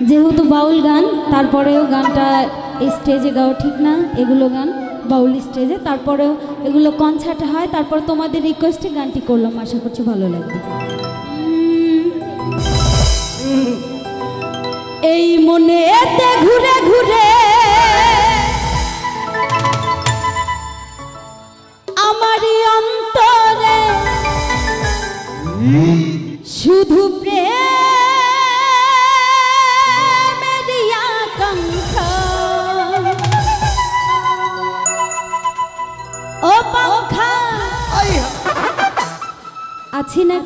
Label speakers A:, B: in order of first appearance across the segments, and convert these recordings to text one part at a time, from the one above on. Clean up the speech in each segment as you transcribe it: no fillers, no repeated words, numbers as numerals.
A: যেহেতু বাউল গান, তারপরেও গানটা স্টেজে গাও ঠিক না, এগুলো গান বাউল স্টেজে, তারপরেও এগুলো কনসার্টে হয়। তারপর তোমাদের রিকোয়েস্টে গানটি করলাম, আশা করছি ভালো লাগবে। এই মনে এতে ঘুরে ঘুরে আমারই অন্তরে শুধু প্রেমেরই আকাঙ্ক্ষা। ও পাখা আছি না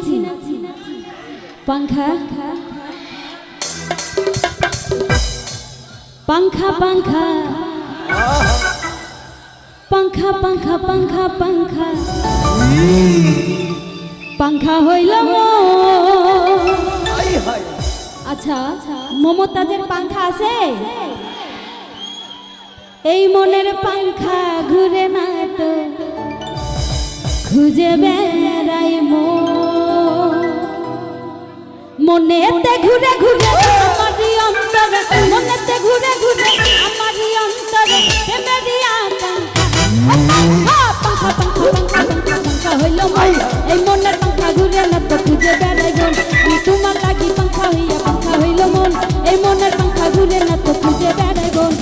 A: পাখা पंखा पंखा पंखा पंखा पंखा पंखा पंखा হইল আচ্ছা মমতাজের পাংখা আছে, এই মনের পাংখা ঘুরে না তো খুঁজে বেড়াই মনেতে ঘুরে ঘুরে আমারই অন্তরে, মনেতে ঘুরে ঘুরে আমারই অন্তরে প্রেমেরই আকাঙ্ক্ষা। পাখা পাখা পাখা পাখা পাখা হইল এই মনের পাখা ঘুরে না তো খুঁজে বেড়াই মন। আমি তোমার লাগি পাখা হইয়া পাখা হইল মন, এই মনের পাখা ঘুরে না তো খুঁজে বেড়াই মন।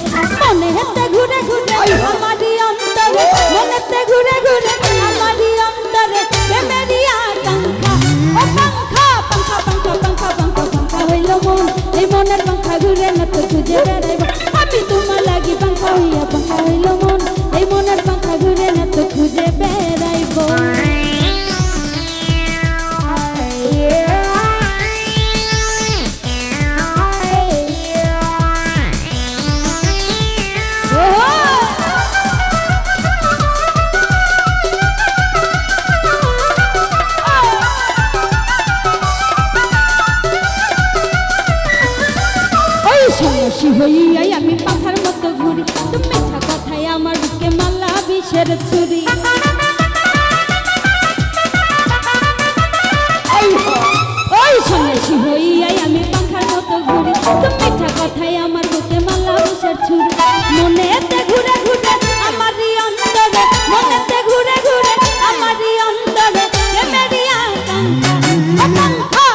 A: মনেতে ঘুরে ঘুরে আমারই অন্তরে, মনেতে ঘুরে ঘুরে আমারই অন্তরে প্রেমেরই আকাঙ্ক্ষা। ও পাখা পাখা পাখা পাখা পাখা পাখা হইল মন, এই মনের পাখা ঘুরে না তো খুঁজে বেড়াইব। আমি তোমার লাগি পাখা হইয়া পাখা হইল মন, এই মনের পাখা ঘুরে না তো খুঁজে বেড়াইব। সন্ন্যাসী হইয়াই আমি পাখার মতো ঘুরি, তুমি মিঠা কথায় আমার বুকে মালা বিষের ছুরি। ওই সন্ন্যাসী হইয়াই আমি পাখার মতো ঘুরি, তুমি মিঠা কথায় আমার বুকে মালা বিষের ছুরি। মনেতে ঘুরে ঘুরে আমারই অন্তরে, মনেতে ঘুরে ঘুরে আমারই অন্তরে প্রেমেরই আকাঙ্ক্ষা। পাখা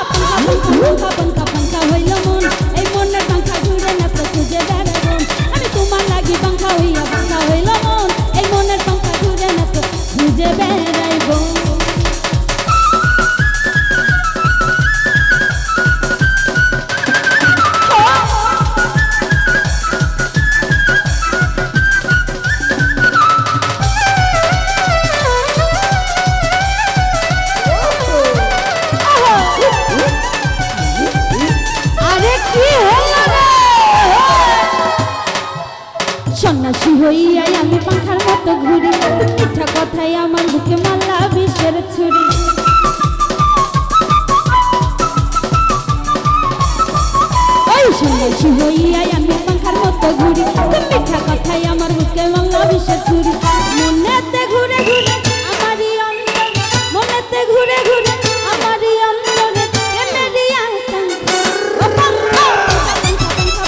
A: পাখা পাখা পাখা পাখা হইল মন, এই মনের পাখা ঘুরে না তো খুঁজে বেড়াই মন। আমি তোমার লাগি পাখা হইয়া পাখা হইল মন, এই মনের পাখা ঘুরে না তো খুঁজে বেড়াইব। সন্ন্যাসী হইয়াই আমি পাখার মতো ঘুরি, মিঠা কথাই আমার বুকে মালা বিষের ছুরি। ওই সন্ন্যাসী হইয়াই আমি পাখার মতো ঘুরি, মিঠা কথাই আমার বুকে মালা বিষের ছুরি। মনেতে ঘুরে ঘুরে আমারই অন্তরে, মনেতে ঘুরে ঘুরে আমারই অন্তরে প্রেমেরই আকাঙ্ক্ষা। ও পাখা পাখা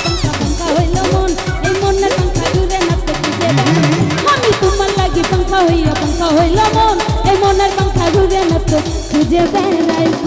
A: পাখা পাখা হইল মন, এই মনের পাখা ঘুরে না তো খুঁজে বেড়াই। আমি তোমার লাগি পাখা হইয়া পাখা হইল মন, এই মনের পাখা ঘুরে না তো খুঁজে বেড়াইব।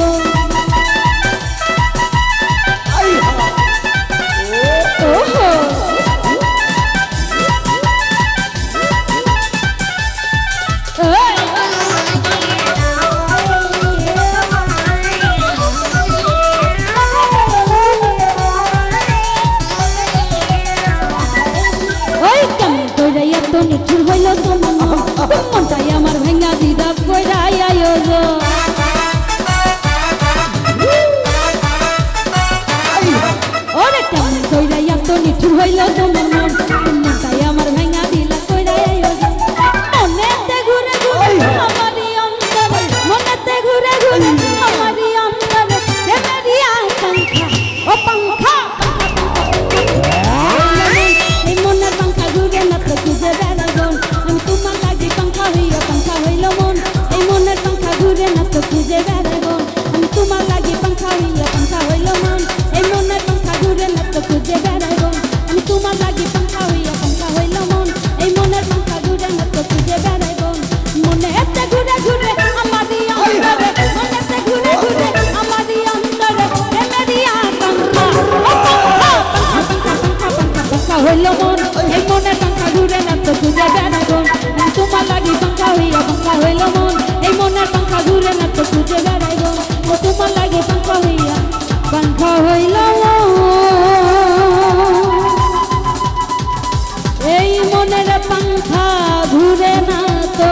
A: তো নিঠুর হইল তোমার মন, মনটাই আমার ভেঙ্গা দিদা কইরাই আয়োজন। ওরে কেমন কইরাইয়া তো নিঠুর হইল তোমার মন, মনটাই আমার ভেঙ্গা দিলা কইরাই আয়োজন। মনেতে ঘুরে ঘুরে আমারই অন্তরে, মনেতে ঘুরে ঘুরে আমারই অন্তরে প্রেমেরই আকাঙ্ক্ষা। ও পাখা এই মনের পাখা ঘুরে না তো খুঁজে বেড়াই মন। আমি তোমার লাগি পাখা হইয়া পাখা হইল মন, এই মনের পাখা ঘুরে না তো খুঁজে বেড়াই মন। আমি তোমার লাগি পাখা হইয়া পাখা হইল মন, এই মনের পাখা ঘুরে না তো খুঁজে ঘুরে আমারই অন্তরে মনেতে ঘুরে ঘুরে আমারই অন্তরে প্রেমেরই আকাঙ্ক্ষা পাঙ্খা হইল মন এই মনের পাঙ্খা ঘুরে না তো খুঁজে বেড়াবো তোমার লাগি পাঙ্খা হইয়া পাঙ্খা হইল মন এই মনের পাঙ্খা ঘুরে না তো খুঁজে বেড়াইবো তোমার লাগি পাঙ্খা হইয়া পাঙ্খা হইল এই মনের পাঙ্খা ঘুরে না তো